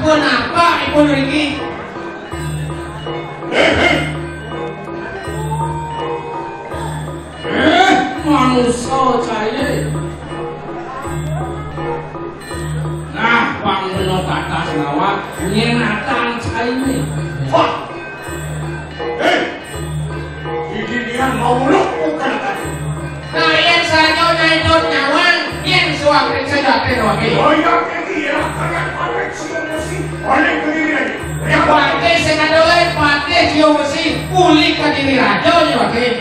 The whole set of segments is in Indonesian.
Sampun apa ibu niki? Manusia saya. Nah, panggil kata selawat nyenatan saya. Wah, jadi dia mau bukan tadi. Nah, yang saya nyodot nyawang, yang suami saya terwakil. Oh ya, kira karena koneksi masih oleh kediri. Yang pate sengadole pate jio mesti kulik kediri raja nyawakil.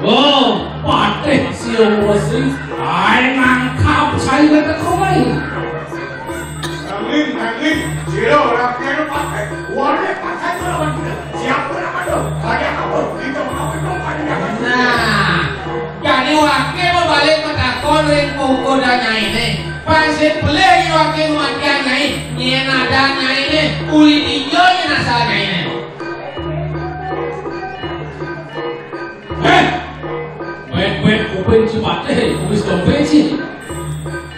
Oh, pate jio mesti, ay nangkap saya terkawai. Angin, jiro rakyat pakai, warna pakai tu lawan kita. Siapa nama tu? Kaya apa? Kita mau kaya. Nah, jadi wakil balik ke takon ring kuku dan nyai ini. Pasir pelai wakil wakil nyai, nyena dan nyai ini, kulit hijau nyena asal nyai ini. Bet kuping si pate, kubis dompet sih.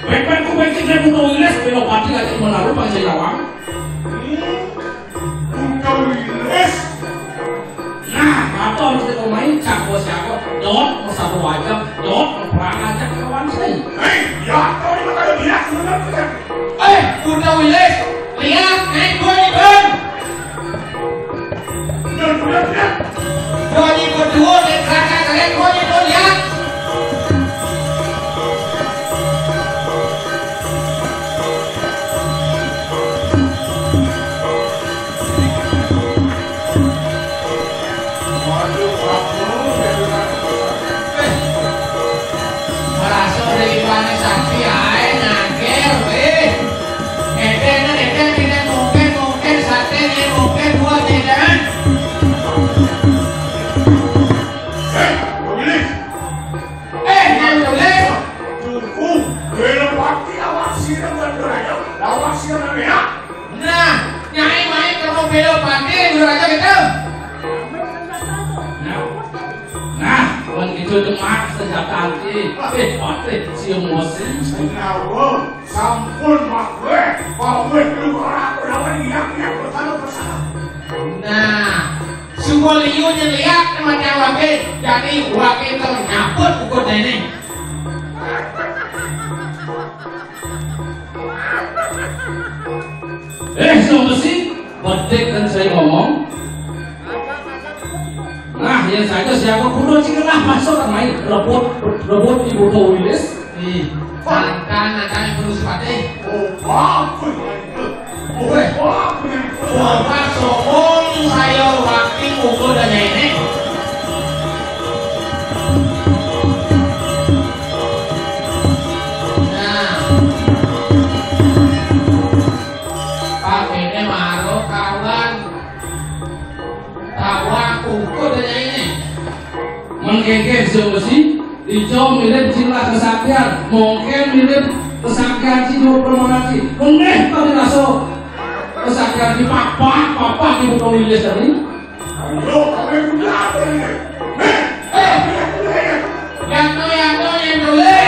Bet kuping si saya butuh wiles, belok pate lagi menaruh pasir lawang. Bukan wiles. Nah, atau mesti pemain cakwa siapa? Dot, satu wajah, dot, perang aja kawan saya. Ya, kau ni makan bilas benar. Udah wiles, lihat, naik gue nih Ben. Benar. Doni berdua dan kakak kalian gue nih tuh lihat. Merasa dari mana sapi ae nangkir weh. Eden tidak mungkin sate nih mungkin dua tidak. Nah, nyai main kamu belok pati juraja gitu. Nah, begitu demak senjata anti, pati siung mosin. Sampun makwe, pawe dulu orang lawan yang bertaruh bersama. Nah, semua liunya lihat temannya wakil, jadi wakil itu nyaput pukul ini. Semua sih, bedek dan saya ngomong. Nah, yang saja siapa kudu ciklah masuk kan main rebut ibu tuh wilis. Tantan perlu sepati. Bapak sombong saya waktu pukul dan ini. Nah, pakainya maruh kawan. Kawan pukul dan ini. Menggigit semua sih. Hijau mirip jilah kesaktian, mungkin mirip kesaktian Cino Permonati. Meneh kau dinaso kesaktian di papa di buku wilis tadi. Ayo, kami punya apa ini? Yang boleh.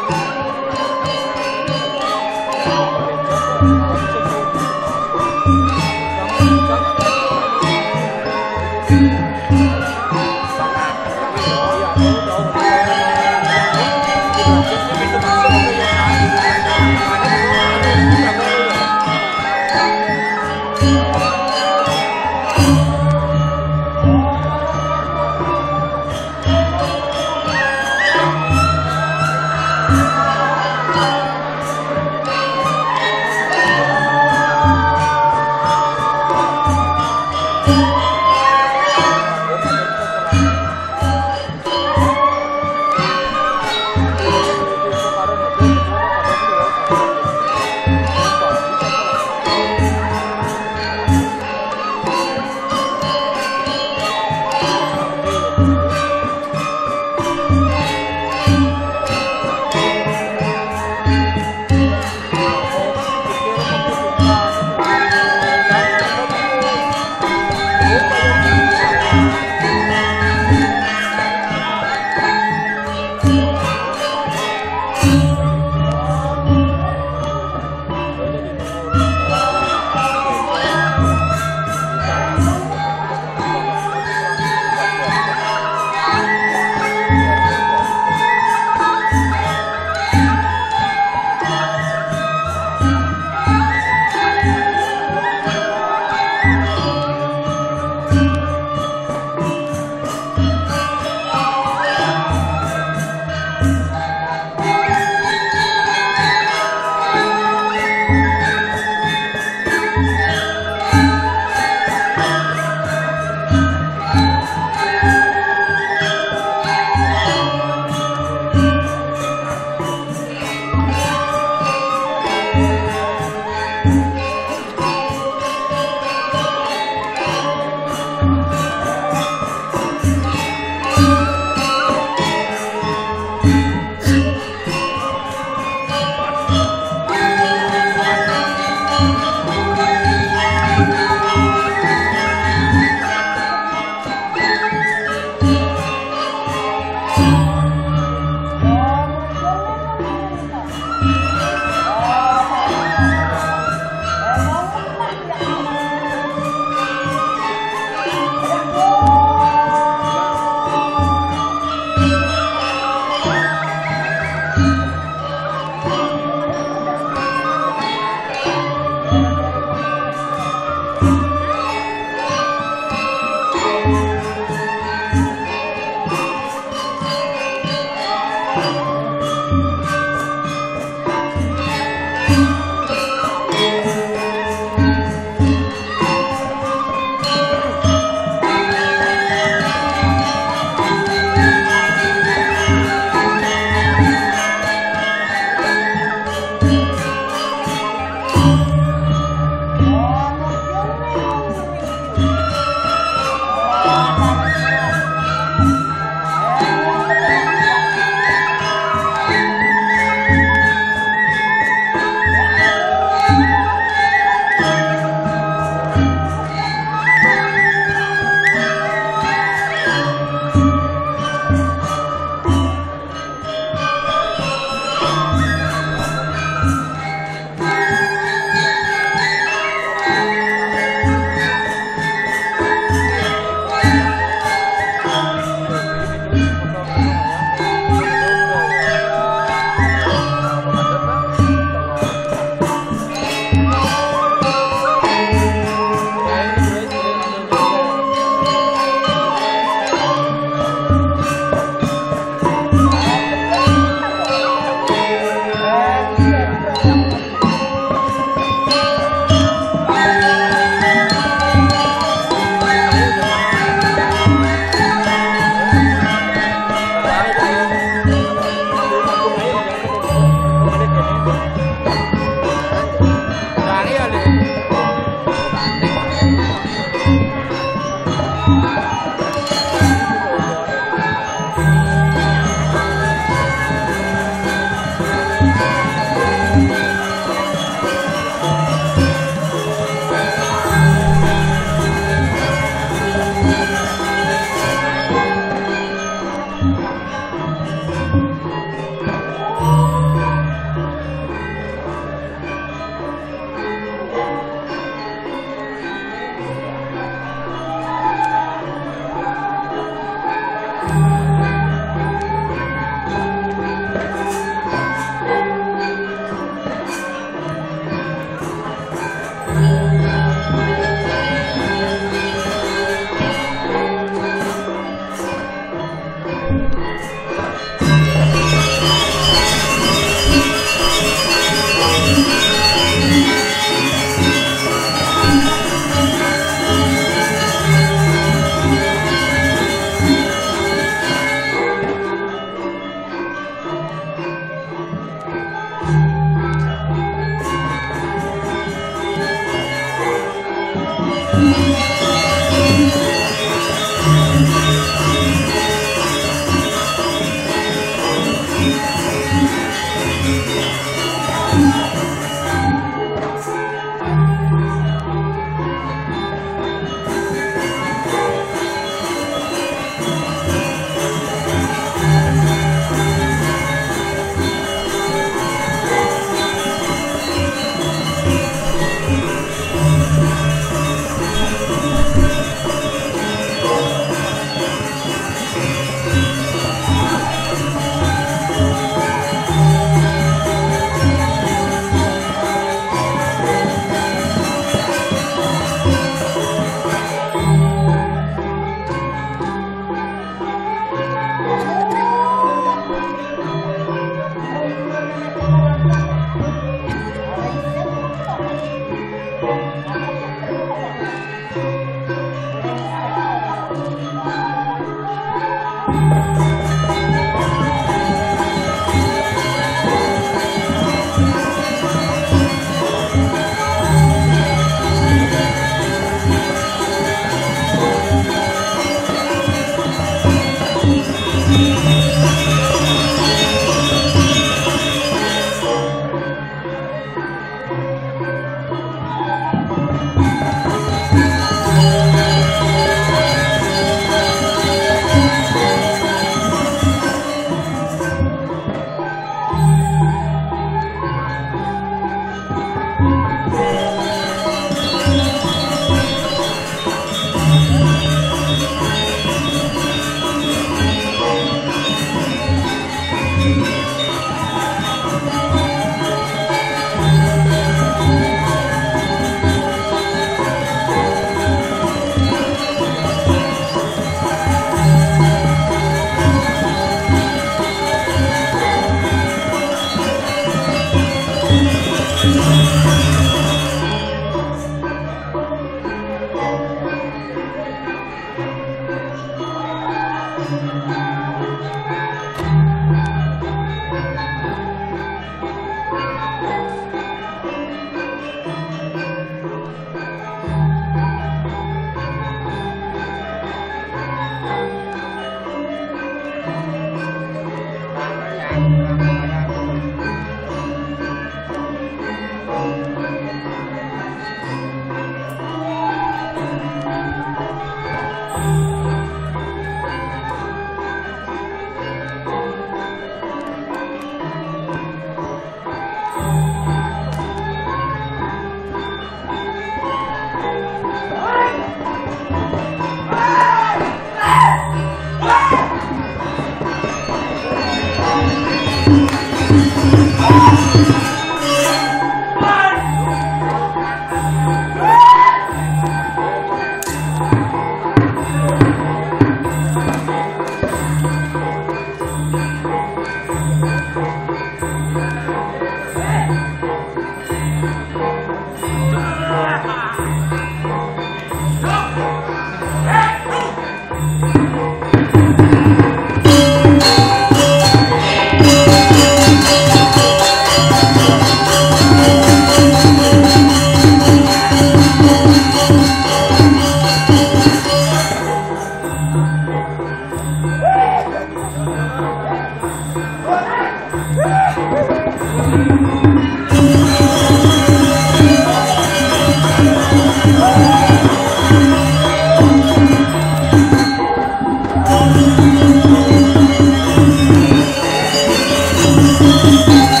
Thank you.